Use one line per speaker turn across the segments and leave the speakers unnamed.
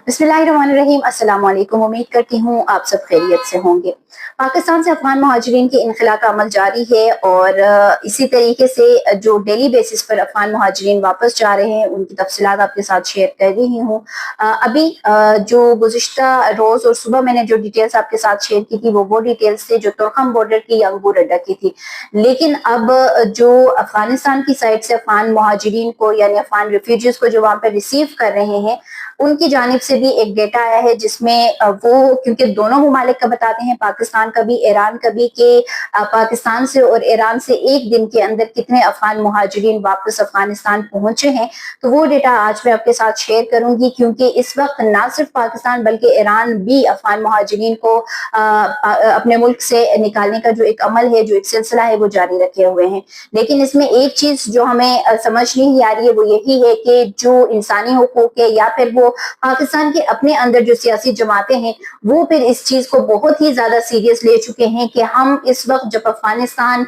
बिस्मिल्लाहिर्रहमानिर्रहीम। अस्सलाम वालेकुम। उम्मीद करती हूँ आप सब खैरियत से होंगे। पाकिस्तान से अफगान महाजिरीन के इनखला का अमल जारी है और इसी तरीके से जो डेली बेसिस पर अफगान महाजिरीन वापस जा रहे हैं उनकी तफसीलात आपके साथ शेयर कर रही हूँ। अभी जो गुज़िश्ता रोज़ और सुबह मैंने जो डिटेल्स आपके साथ शेयर की थी वो डिटेल्स थे जो तुर्खम बॉर्डर की या अंगूर अड्डा की थी। लेकिन अब जो अफगानिस्तान की साइड से अफगान महाजिरीन को यानी अफगान रिफ्यूजीज को जो वहाँ पे रिसीव कर रहे हैं उनकी जानिब से भी एक डेटा आया है जिसमें वो क्योंकि दोनों ममालिक का बताते हैं, पाकिस्तान का भी ईरान का भी, कि पाकिस्तान से और ईरान से एक दिन के अंदर कितने अफगान मुहाजिरीन वापस अफगानिस्तान पहुंचे हैं। तो वो डेटा आज मैं आपके साथ शेयर करूंगी क्योंकि इस वक्त ना सिर्फ पाकिस्तान बल्कि ईरान भी अफगान मुहाजिरीन को अपने मुल्क से निकालने का जो एक अमल है, जो एक सिलसिला है, वो जारी रखे हुए हैं। लेकिन इसमें एक चीज जो हमें समझ नहीं आ रही है वो यही है कि जो इंसानी हुकूक है या फिर वो पाकिस्तान के अपने अंदर जो सियासी जमातें हैं वो फिर इस चीज को बहुत ही ज्यादा सीरियस ले चुके हैं कि हम इस वक्त जब अफगानिस्तान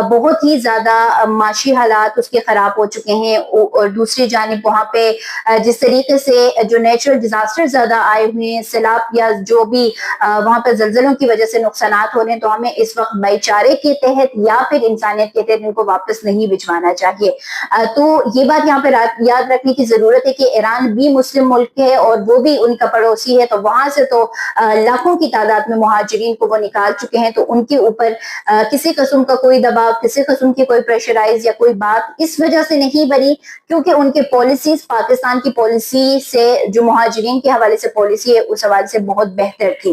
बहुत ही ज्यादा माशी हालात उसके खराब हो चुके हैं और दूसरी जानिब वहां पे जिस तरीके से जो नेचुरल डिजास्टर ज्यादा आए हुए हैं, सैलाब या जो भी वहां पर जल्जलों की वजह से नुकसान हो रहे हैं, तो हमें इस वक्त भाईचारे के तहत या फिर इंसानियत के तहत इनको वापस नहीं भिजवाना चाहिए। तो ये बात यहाँ पे याद रखने की जरूरत है कि ईरान भी मुस्लिम मुल्क है और वो भी उनका पड़ोसी है, तो वहां से तो लाखों की तादाद में मुहाजिरीन को वो निकाल चुके हैं। तो उनके ऊपर किसी किस्म का कोई दबाव, किसी किस्म की कोई प्रेशराइज या कोई बात इस वजह से नहीं बनी क्योंकि उनके पॉलिसीज पाकिस्तान की पॉलिसी से, जो मुहाजिरीन के हवाले से पॉलिसी है, उस हवाले से बहुत बेहतर थी।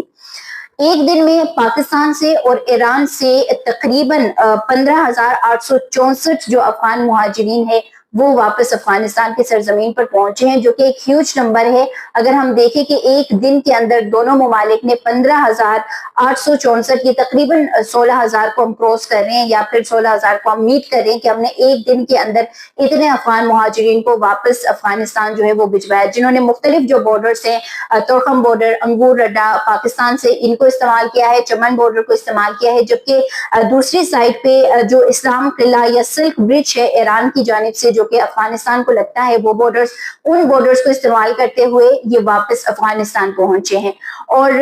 एक दिन में पाकिस्तान से और ईरान से तकरीबन 15,864 जो अफगान मुहाजिरीन है वो वापस अफगानिस्तान की सरजमीन पर पहुंचे हैं, जो कि एक ह्यूज नंबर है। अगर हम देखें कि एक दिन के अंदर दोनों ममालिक ने 15,864 की तकरीबन 16,000 को हम क्रॉस कर रहे हैं या फिर 16,000 को हम मीट कर रहे हैं कि हमने एक दिन के अंदर इतने अफगान मुहाजिरीन को वापस अफगानिस्तान जो है वो भिजवाया, जिन्होंने मुख्तलिफ जो बॉर्डर्स हैं, तुर्खम बॉर्डर, अंगूर अड्डा पाकिस्तान से इनको इस्तेमाल किया है, चमन बॉर्डर को इस्तेमाल किया है, जबकि दूसरी साइड पे जो इस्लाम किला या सिल्क ब्रिज है ईरान की जानिब से जो कि अफगानिस्तान को लगता है, वो बॉर्डर्स, उन बॉर्डर्स को इस्तेमाल करते हुए ये वापस अफगानिस्तान पहुंचे हैं। और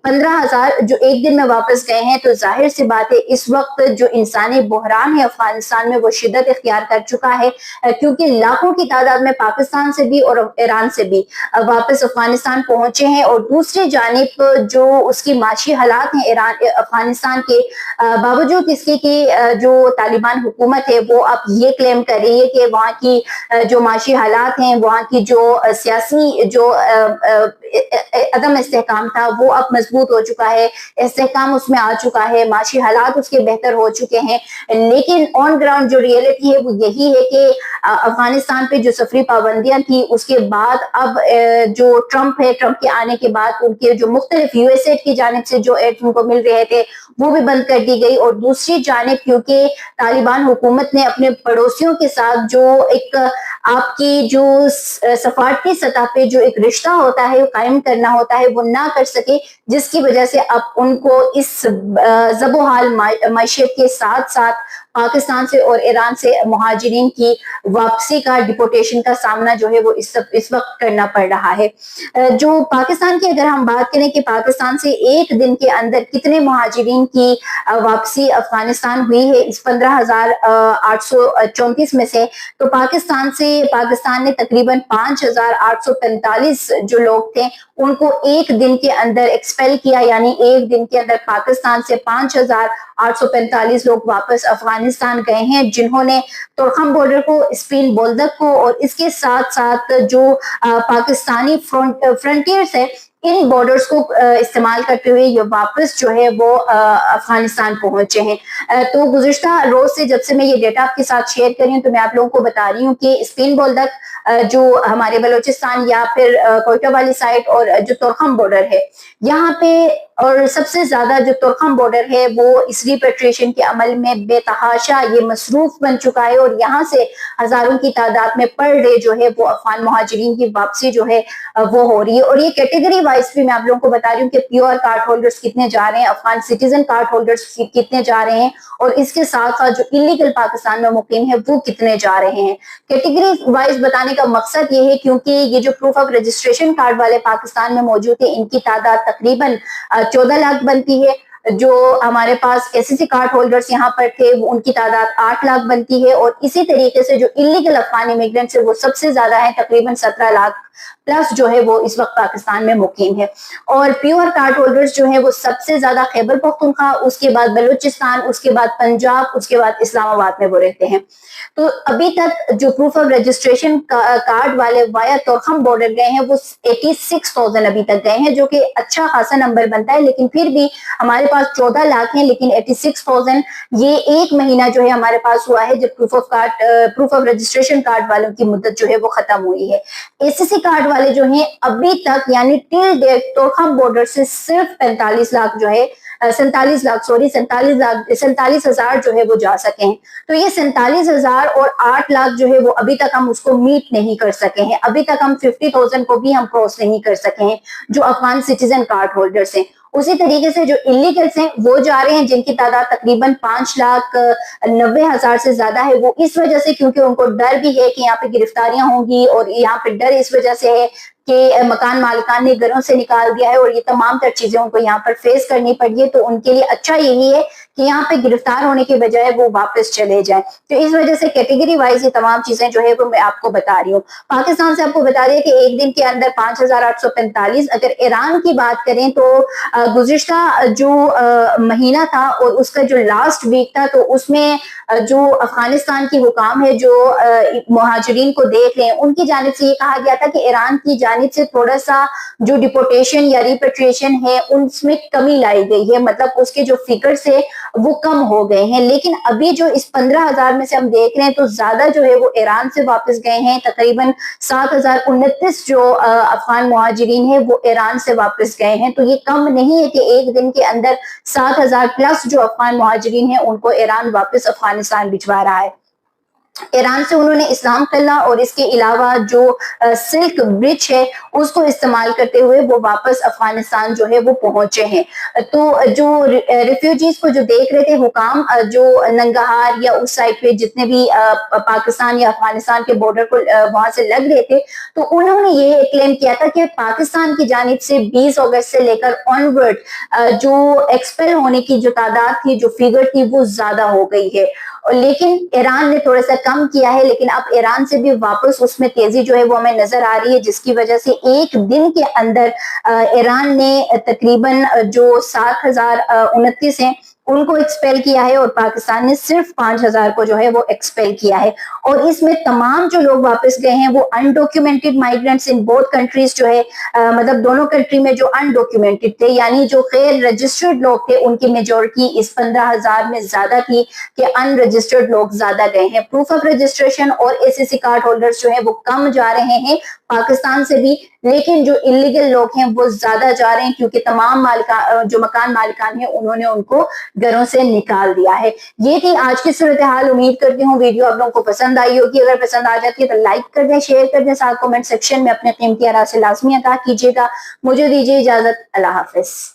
15,000 जो एक दिन में वापस गए हैं, तो जाहिर सी बात है इस वक्त जो इंसानी बहरान है अफगानिस्तान में वो शिद्दत इख्तियार कर चुका है क्योंकि लाखों की तादाद में पाकिस्तान से भी और ईरान से भी वापस अफगानिस्तान पहुंचे हैं। और दूसरी जानिब जो उसकी माशी हालात हैं ईरान अफगानिस्तान के, बावजूद इसके कि जो तालिबान हुकूमत है वो अब ये क्लेम कर रही है कि वहाँ की जो माशी हालात हैं, वहाँ की जो सियासी जो अदम इस्तेहकाम था वो अब मजबूत हो चुका है, इस्तेहकाम उसमें आ चुका है, माशी हालात उसके बेहतर हो चुके हैं। लेकिन ऑन ग्राउंड जो रियलिटी है वो यही है कि अफगानिस्तान पे जो सफरी पाबंदियां थी उसके बाद अब जो ट्रंप है, ट्रंप के आने के बाद उनके जो मुख्तलिफ यूएसएड की जानिब से जो एड उनको मिल रहे थे वो भी बंद कर दी गई। और दूसरी जानिब क्योंकि तालिबान हुकूमत ने अपने पड़ोसियों के साथ जो एक आपकी जो सफारती सतह पे जो एक रिश्ता होता है वो कायम करना होता है वो ना कर सके, जिसकी वजह से अब उनको इस ज़बोहाल मैशियत के साथ साथ पाकिस्तान से और ईरान से मुहाजिरीन की वापसी का, डिपोटेशन का सामना जो है वो इस वक्त करना पड़ रहा है। जो पाकिस्तान की अगर हम बात करें कि पाकिस्तान से एक दिन के अंदर कितने मुहाजिरीन की वापसी अफगानिस्तान हुई है इस 15,834 में से, तो पाकिस्तान ने तकरीबन 5,845 जो लोग थे उनको एक दिन के अंदर एक्सपेल किया, यानी एक दिन के अंदर पाकिस्तान से 5,845 लोग वापस अफगानिस्तान गए हैं, जिन्होंने तुर्खम बॉर्डर को, स्पीन बोल्दक को और इसके साथ साथ जो पाकिस्तानी फ्रंटियर्स है इन बॉर्डर्स को इस्तेमाल करते हुए ये वापस जो है वो अफगानिस्तान पहुंचे हैं। तो गुज़िश्ता रोज से जब से मैं ये डेटा आपके साथ शेयर कर रही हूँ तो मैं आप लोगों को बता रही हूँ कि स्पीन बोल्दक जो हमारे बलोचिस्तान या फिर कोयटा वाली साइड और जो तुर्खम बॉर्डर है यहाँ पे, और सबसे ज्यादा जो तुर्खम बॉर्डर है वो इस रिपेट्रिएशन के अमल में बेतहाशा ये मसरूफ बन चुका है और यहाँ से हजारों की तादाद में पर डे जो है वो अफगान मुहाजिरीन की वापसी जो है वो हो रही है। और ये कैटेगरी वाइज भी मैं आप लोगों को बता रही हूँ कि प्योर कार्ड होल्डर्स कितने जा रहे हैं, अफगान सिटीजन कार्ड होल्डर्स कितने जा रहे हैं, और इसके साथ साथ जो इलीगल पाकिस्तान में मुकीम है वो कितने जा रहे हैं। कैटेगरी वाइज बताने का मकसद ये है क्योंकि ये जो प्रूफ ऑफ रजिस्ट्रेशन कार्ड वाले पाकिस्तान में मौजूद है, इनकी तादाद तकरीबन 14 लाख बनती है। जो हमारे पास एसएससी कार्ड होल्डर्स यहाँ पर थे उनकी तादाद 8 लाख बनती है, और इसी तरीके से जो इलीगल अफगान इमिग्रेंट्स है वो सबसे ज्यादा है, तकरीबन 17 लाख प्लस जो है वो इस वक्त पाकिस्तान में मुकीम है। और प्योर कार्ड होल्डर्स जो है वो सबसे ज्यादा खैबर पख्तूनख्वा, उसके बाद बलूचिस्तान, उसके बाद पंजाब, उसके बाद इस्लामाबाद में वो रहते हैं। तो अभी तक जो प्रूफ ऑफ रजिस्ट्रेशन कार्ड वाले वाया तोरखम बॉर्डर गए हैं वो 86,000 अभी तक गए हैं, जो कि अच्छा खासा नंबर बनता है, लेकिन फिर भी हमारे पास 14 लाख हैं, लेकिन 86,000 ये एक महीना जो है हमारे पास हुआ है जब प्रूफ ऑफ रजिस्ट्रेशन कार्ड वालों की मुद्दत जो है वो खत्म हुई है। एसएससी कार्ड वाले जो हैं अभी तक यानी टिल डेट तोरखम बॉर्डर से सिर्फ 45 लाख जो है 47,000 जो है वो जा सके हैं। तो ये 47,000 और 8 लाख जो है वो अभी तक हम उसको मीट नहीं कर सके हैं, अभी तक हम 50,000 को भी हम क्रॉस नहीं कर सके हैं जो अफगान सिटीजन कार्ड होल्डर्स हैं। उसी तरीके से जो इलीगल्स हैं वो जा रहे हैं, जिनकी तादाद तकरीबन 5,90,000 से ज्यादा है। वो इस वजह से क्योंकि उनको डर भी है कि यहाँ पे गिरफ्तारियां होंगी, और यहाँ पे डर इस वजह से है कि मकान मालिकान ने घरों से निकाल दिया है और ये तमाम तर चीजें उनको यहाँ पर फेस करनी पड़ी है। तो उनके लिए अच्छा यही है कि यहाँ पे गिरफ्तार होने के बजाय वो वापस चले जाएं। तो इस वजह से कैटेगरी वाइज ये तमाम चीजें जो है वो मैं आपको बता रही हूँ। पाकिस्तान से आपको बता रही है कि एक दिन के अंदर 5,845। अगर ईरान की बात करें तो गुज़िश्ता जो महीना था और उसका जो लास्ट वीक था, तो उसमें जो अफगानिस्तान की हुकाम है जो मुहाजिरीन को देख रहे हैं, उनकी जानिब से ये कहा गया था कि ईरान की जानिब से थोड़ा सा जो डिपोर्टेशन या रिपेट्रिएशन है उसमें कमी लाई गई है, मतलब उसके जो फिगर्स है वो कम हो गए हैं। लेकिन अभी जो इस 15,000 में से हम देख रहे हैं तो ज्यादा जो है वो ईरान से वापस गए हैं, तकरीबन 7,029 जो अफगान मुहाजिरीन है वो ईरान से वापस गए हैं। तो ये कम नहीं है कि एक दिन के अंदर 7,000 प्लस जो अफगान मुहाजिरीन है उनको ईरान वापस अफगानिस्तान भिजवा रहा है। ईरान से उन्होंने इस्लाम किला और इसके अलावा जो सिल्क ब्रिज है उसको इस्तेमाल करते हुए वो वापस अफगानिस्तान जो है वो पहुंचे हैं। तो जो रिफ्यूजीज को जो देख रहे थे हुकाम जो नंगाहार या उस साइड पे जितने भी पाकिस्तान या अफगानिस्तान के बॉर्डर को वहां से लग रहे थे, तो उन्होंने ये क्लेम किया था कि पाकिस्तान की जानिब से 20 अगस्त से लेकर ऑनवर्ड जो एक्सपेल होने की जो तादाद थी, जो फिगर थी, वो ज्यादा हो गई है। लेकिन ईरान ने थोड़ा सा कम किया है, लेकिन अब ईरान से भी वापस उसमें तेजी जो है वो हमें नजर आ रही है, जिसकी वजह से एक दिन के अंदर ईरान ने तकरीबन जो 7,029 हैं उनको एक्सपेल किया है और पाकिस्तान ने सिर्फ 5,000 को जो है वो एक्सपेल किया है। और इसमें तमाम जो लोग वापस गए हैं वो undocumented migrants in both countries जो है मतलब दोनों कंट्री में जो अनडॉक्यूमेंटेड थे यानी जो गैर रजिस्टर्ड लोग थे उनकी मेजोरिटी इस 15,000 में ज्यादा थी कि अनरजिस्टर्ड लोग ज्यादा गए हैं। प्रूफ ऑफ रजिस्ट्रेशन और एसएससी कार्ड होल्डर्स जो है वो कम जा रहे हैं पाकिस्तान से भी, लेकिन जो इलीगल लोग हैं वो ज्यादा जा रहे हैं क्योंकि तमाम जो मकान मालिकान है उन्होंने उनको घरों से निकाल दिया है। ये थी आज की सूरत हाल। उम्मीद करती हूँ वीडियो आप लोगों को पसंद आई होगी। अगर पसंद आ जाती है तो लाइक कर दें, शेयर कर दें, साथ कमेंट सेक्शन में अपने कीमती आरा से लाजमी अता कीजिएगा। मुझे दीजिए इजाजत। अल्लाह हाफिज।